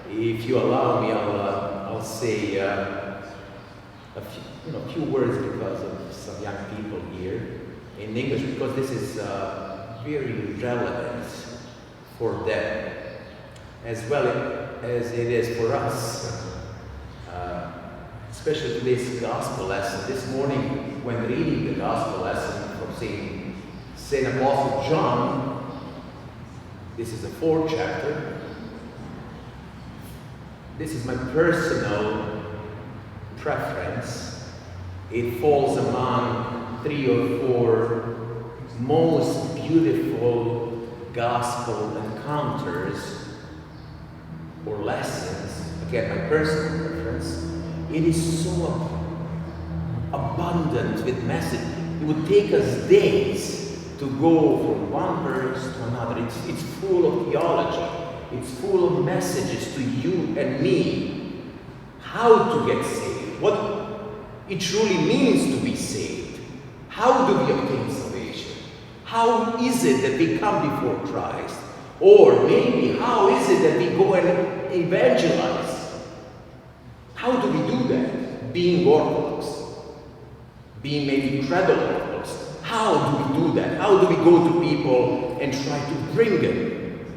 If you allow me, I'll say a few words because of some young people here in English, because this is very relevant for them, as well as it is for us. Especially today's gospel lesson. This morning, when reading the gospel lesson from St. Apostle John, this is the 4th chapter. This is my personal preference. It falls among 3 or 4 most beautiful gospel encounters or lessons. Again, my personal preference. It is so abundant with message. It would take us days to go from one verse to another. It's full of theology. It's full of messages to you and me. How to get saved. What it truly means to be saved. How do we obtain salvation? How is it that we come before Christ? Or maybe how is it that we go and evangelize? How do we do that? Being Orthodox, being maybe credo Orthodox. How do we do that? How do we go to people and try to bring them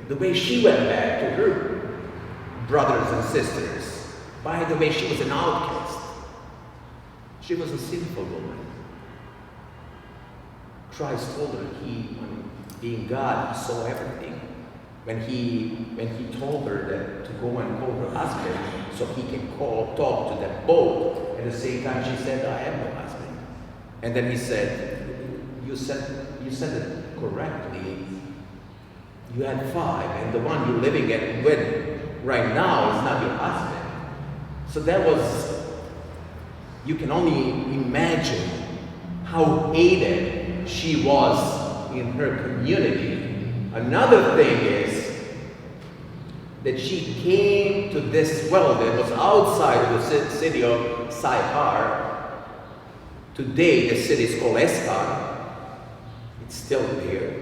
the way she went back to her brothers and sisters? By the way, she was an outcast. She was a sinful woman. Christ told her being God, he saw everything. When he told her that to go and call her husband so he can talk to that boat, at the same time she said, I have no husband. And then he said, you said it correctly. You had 5, and the one you're living with right now is not your husband. So that was, you can only imagine how hated she was in her community. Another thing is that she came to this well that was outside of the city of Sychar. Today the city is called Estar. It's still there,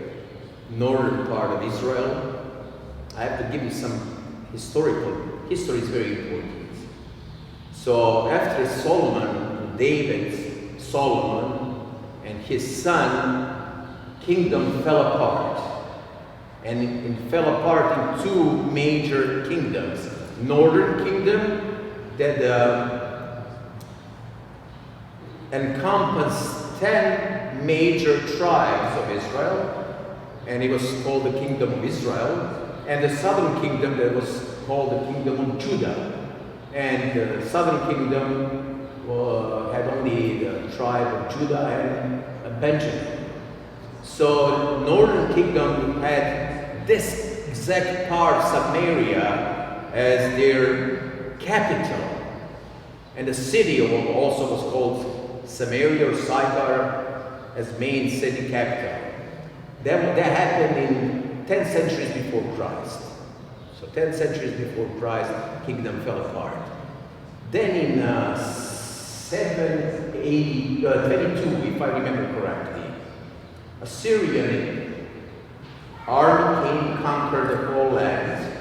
northern part of Israel. I have to give you some history is very important. So after Solomon and his son, kingdom fell apart. And it fell apart in 2 major kingdoms. Northern kingdom that encompassed 10 major tribes of Israel, and it was called the Kingdom of Israel. And the southern kingdom that was called the Kingdom of Judah. And the southern kingdom had only the tribe of Judah and Benjamin. So northern kingdom had this exact part, Samaria, as their capital. And the city also was called Samaria or Sychar as main city capital. That happened in 10 centuries before Christ. So 10 centuries before Christ, kingdom fell apart. Then in 722, if I remember correctly, Assyrian army came and conquered the whole land,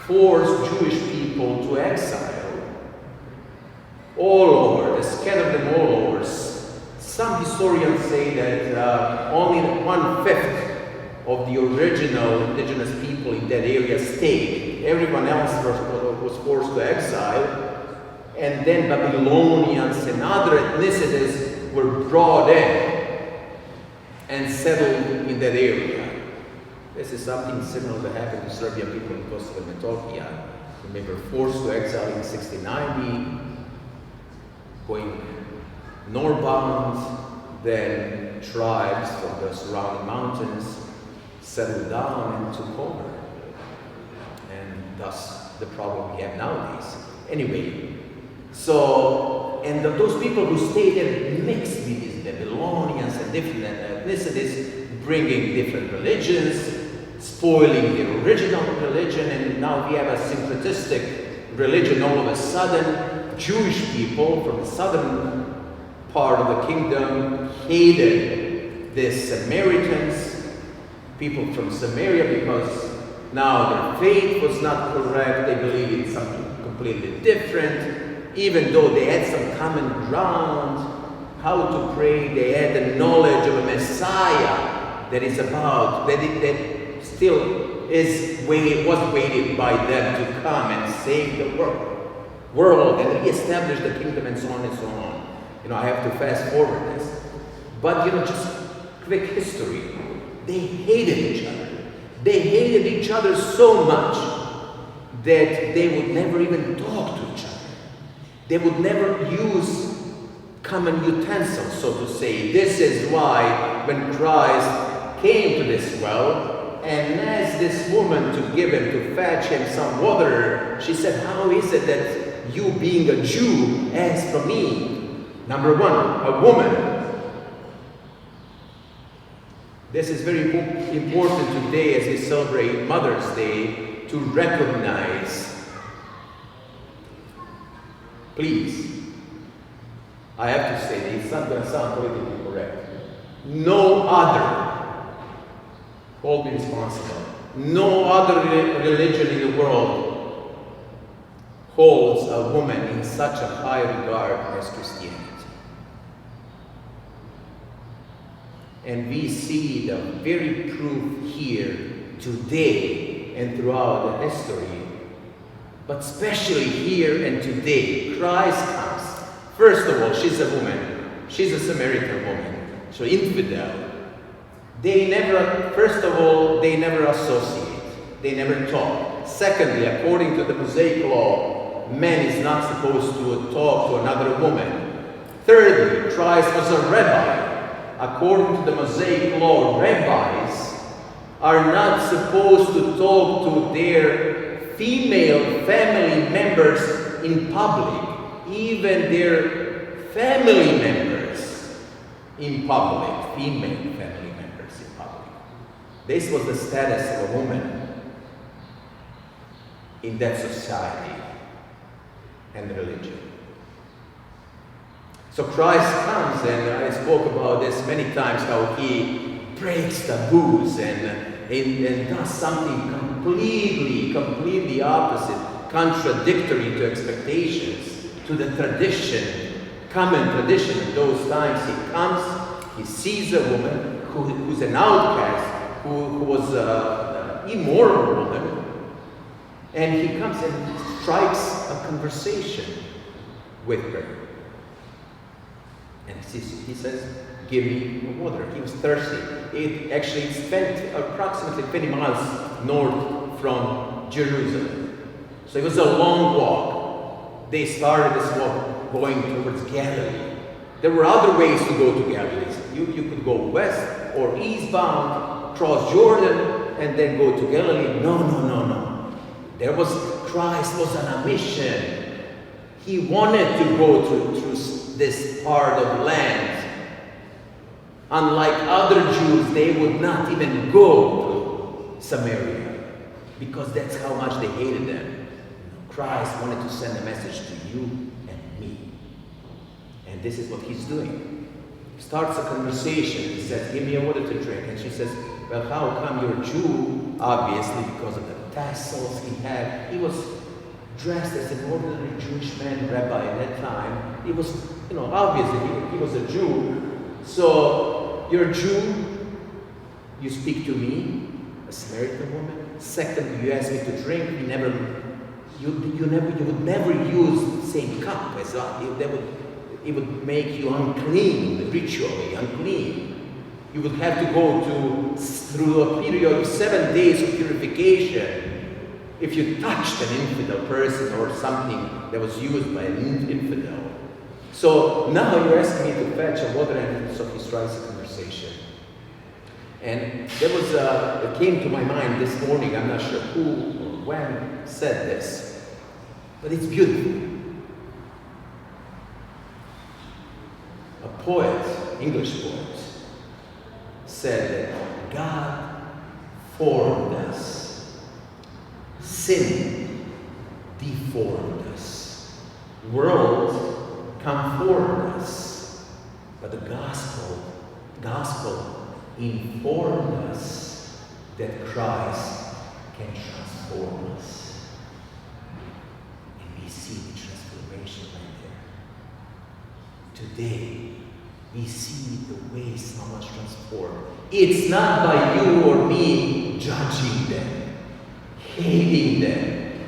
forced Jewish people to exile all over. They scattered them all over. Some historians say that only 1/5 of the original indigenous people in that area stayed. Everyone else was forced to exile, and then Babylonians and other ethnicities were brought in and settled in that area. This is something similar that happened to Serbian people in Kosovo and Metohija. They were forced to exile in 1690, going northbound. Then tribes from the surrounding mountains settled down and took over. And thus the problem we have nowadays. Anyway, those people who stayed there mixed with these Babylonians and different ethnicities, bringing different religions, spoiling the original religion, and now we have a syncretistic religion all of a sudden. Jewish people from the southern part of the kingdom hated the Samaritans, people from Samaria, because Now, their faith was not correct. They believed in something completely different. Even though they had some common ground, how to pray, they had the knowledge of a Messiah that is about, that still was waited by them to come and save the world and reestablish the kingdom and so on and so on. I have to fast forward this. But, just quick history. They hated each other. They hated each other so much that they would never even talk to each other. They would never use common utensils, so to say. This is why when Christ came to this well, and asked this woman to fetch him some water, she said, how is it that you, being a Jew, ask for me? Number one, a woman. This is very important today as we celebrate Mother's Day to recognize. Please, I have to say this, it's not going to sound politically correct. No other, hold me responsible, no other religion in the world holds a woman in such a high regard as Christianity. And we see the very proof here today and throughout the history, but especially here and today. Christ comes. First of all, she's a woman. She's a Samaritan woman. So infidel. First of all, they never associate. They never talk. Secondly, according to the Mosaic law, man is not supposed to talk to another woman. Thirdly, Christ was a rabbi. According to the Mosaic law, rabbis are not supposed to talk to their female family members in public, even their family members in public, female family members in public. This was the status of a woman in that society and religion. So Christ comes, and I spoke about this many times, how he breaks taboos and does something completely opposite, contradictory to expectations, to the tradition, common tradition of those times. He comes, he sees a woman who's an outcast, who was an immoral woman, and he comes and strikes a conversation with her. And he says, give me water. He was thirsty. It spent approximately 20 miles north from Jerusalem. So it was a long walk. They started this walk going towards Galilee. There were other ways to go to Galilee. You could go west or eastbound, cross Jordan, and then go to Galilee. No. Christ was on a mission. He wanted to go through this part of land. Unlike other Jews, they would not even go to Samaria because that's how much they hated them. Christ wanted to send a message to you and me. And this is what he's doing. He starts a conversation. He says, give me a water to drink. And she says, well, how come you're a Jew? Obviously, because of the tassels he had. He was dressed as an ordinary Jewish man, rabbi at that time. He was, obviously he was a Jew. So, you're a Jew, you speak to me, a Samaritan woman. Second, you ask me to drink. You would never use the same cup as it would make you unclean, ritually unclean. You would have to go through a period of 7 days of purification if you touched an infidel person or something that was used by an infidel. So now you're asking me to fetch a water, and so he strikes a conversation. And it came to my mind this morning, I'm not sure who or when said this, but it's beautiful. A poet, English poet, said that God formed us, sin deformed us, world conformed us, but the gospel informed us that Christ can transform us. And we see the transformation right there. Today, we see the way someone's transformed. It's not by you or me judging them, hating them,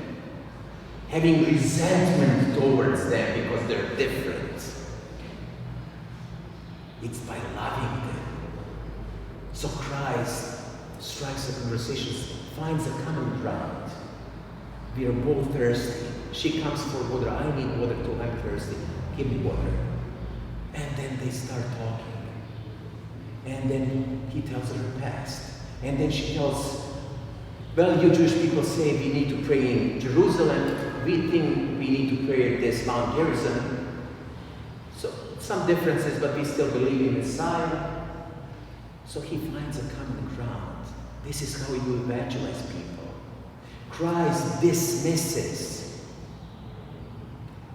having resentment towards them because they're different. It's by loving them. So Christ strikes a conversation, finds a common ground. We are both thirsty. She comes for water. I need water too. I'm thirsty. Give me water. And then they start talking. And then he tells her past. And then she tells, well, you Jewish people say we need to pray in Jerusalem. We think we need to pray at this Mount Gerizim. So some differences, but we still believe in Messiah. So he finds a common ground. This is how you evangelize people. Christ dismisses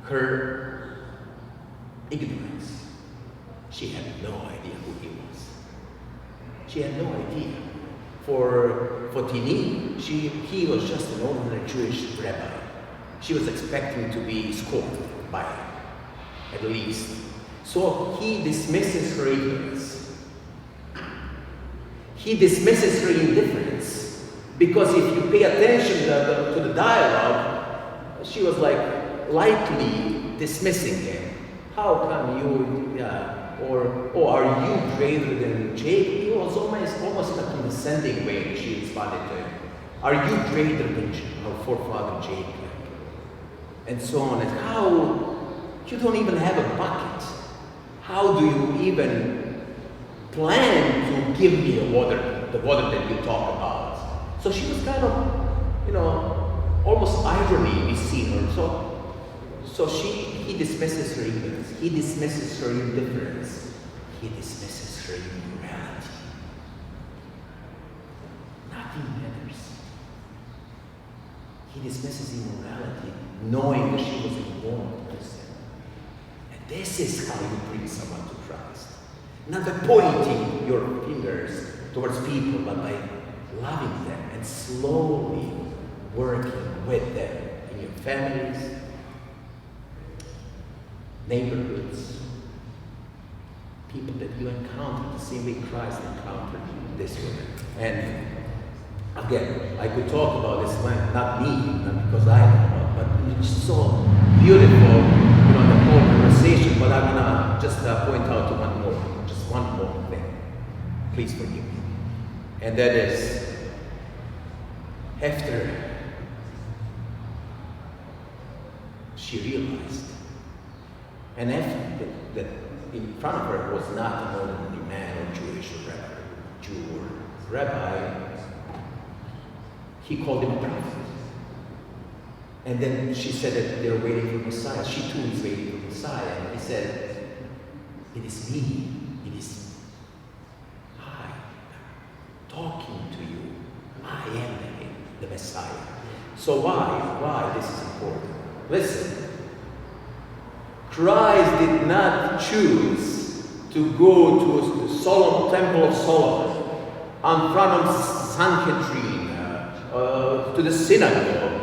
her ignorance. She had no idea who he was. She had no idea. For Tini, he was just an ordinary Jewish rabbi. She was expecting to be scolded by him, at least. So he dismisses her ignorance. He dismisses her indifference. Because if you pay attention to the dialogue, she was like lightly dismissing him. How come you, or are you greater than Jacob? He was almost in a condescending way she responded to him. Are you greater than our forefather Jacob? And so on. And how, you don't even have a bucket. How do you even plan to give me the water that you talk about? So she was kind of, almost irony we see her. So he dismisses her ignorance. He dismisses her indifference. He dismisses her immorality. Nothing matters. He dismisses immorality, knowing that she was a born person. And this is how you bring someone to Christ. Not by pointing your fingers towards people, but by loving them and slowly working with them in your families, neighborhoods, people that you encounter the same way Christ encountered this woman. And again, I could talk about this, not me, not because I know, but it's so beautiful, the whole conversation. But I'm gonna just point out to one more thing. Please forgive me. And that is, after she realized, and after that in front of her was not an ordinary man or Jewish or Jew or rabbi, he called him a prophet. And then she said that they're waiting for Messiah. She too is waiting for Messiah. And he said, it is me. It is I talking to you. I am the Messiah. So why this is important? Listen. Christ did not choose to go to the Temple of Solomon, in front of Sanhedrin, to the synagogue.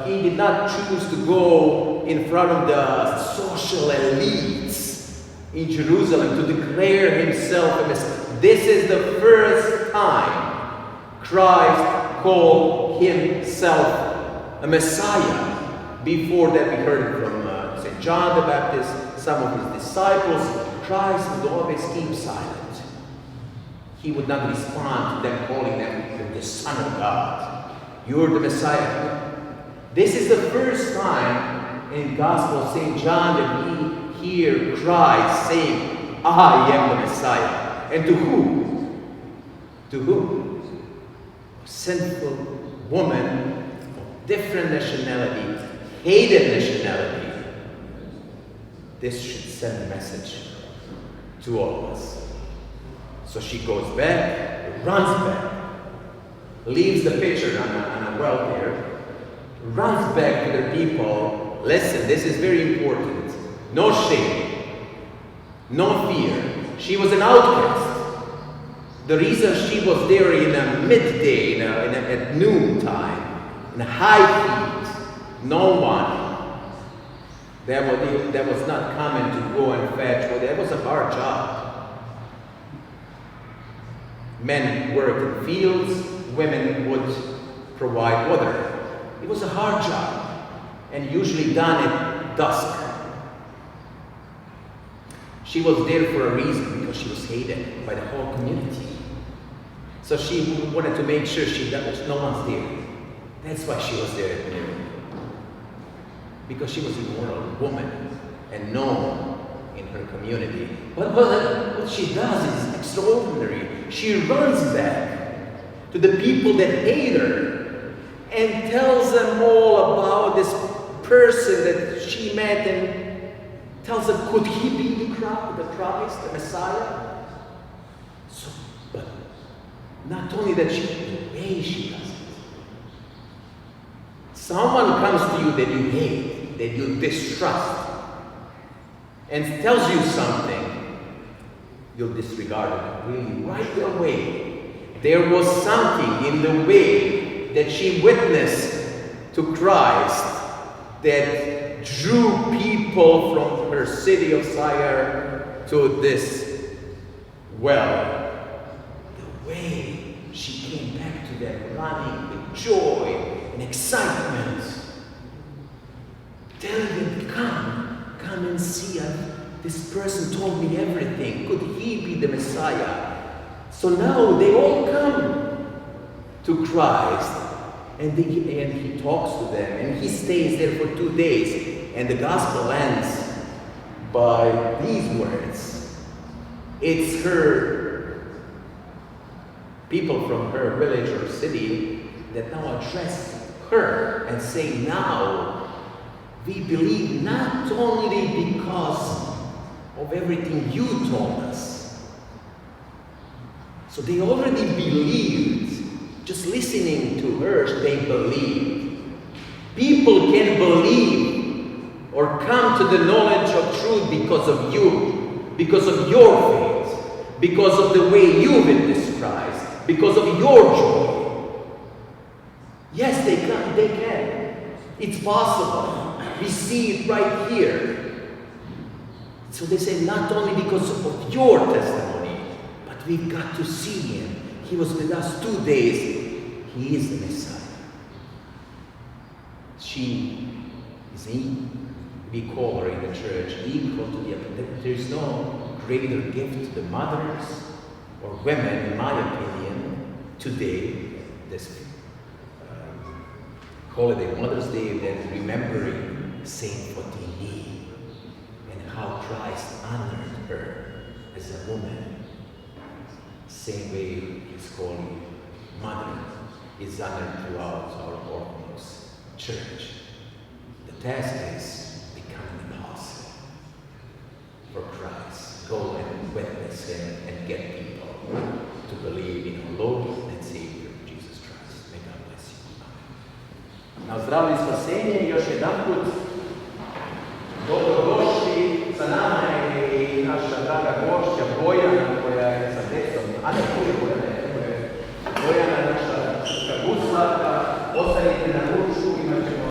He did not choose to go in front of the social elites in Jerusalem to declare himself a Messiah. This is the first time Christ called himself a Messiah. Before that, we heard it from St. John the Baptist, some of his disciples. Christ would always keep silent. He would not respond to them, calling them the Son of God. You're the Messiah. This is the first time in the Gospel of St. John that we hear Christ saying, I am the Messiah. And to whom? To whom? A sinful woman of different nationality, hated nationality. This should send a message to all of us. So she goes back, runs back, leaves the pitcher on a well there, runs back to the people. Listen, this is very important. No shame, no fear. She was an outcast. The reason she was there in a midday, at noontime, in a high heat, no one that was not coming to go and fetch. Well, that was a hard job. Men worked in fields, women would provide water. It was a hard job, and usually done at dusk. She was there for a reason, because she was hated by the whole community. So she wanted to make sure no one's there. That's why she was there at noon. Because she was a moral woman and known in her community. But what she does is extraordinary. She runs back to the people that hate her and tells them all about this person that she met, and tells them, could he be the Christ, the Messiah? So, but not only that, the way she does it. Someone comes to you that you hate, that you distrust, and tells you something, you'll disregard it really right away. There was something in the way that she witnessed to Christ that drew people from her city of Tyre to this well. The way she came back to them running with joy and excitement, telling them, come and see us. This person told me everything. Could he be the Messiah? So now they all come to Christ, and he talks to them, and he stays there for 2 days. And the gospel ends by these words. It's her people from her village or city that now address her and say, now we believe not only because of everything you told us. So they already believed. Just listening to her, they believed. People can believe or come to the knowledge of truth because of you, because of your faith, because of the way you witness Christ, because of your joy. Yes, they can. It's possible. We see it right here. So they say, not only because of your testimony, but we've got to see him. He was with us 2 days. He is the Messiah. She is we call her in the church equal to the. There's no greater gift to the mothers or women, in my opinion, today, this holiday, Mother's Day, than remembering Saint Fatima and how Christ honored her as a woman. Same way he's calling mother is honored throughout our Orthodox Church. The task is become an apostle for Christ. Go and witness him and get people to believe in our Lord and Savior Jesus Christ. May God bless you. Na zdravlje i spasenje još jedanput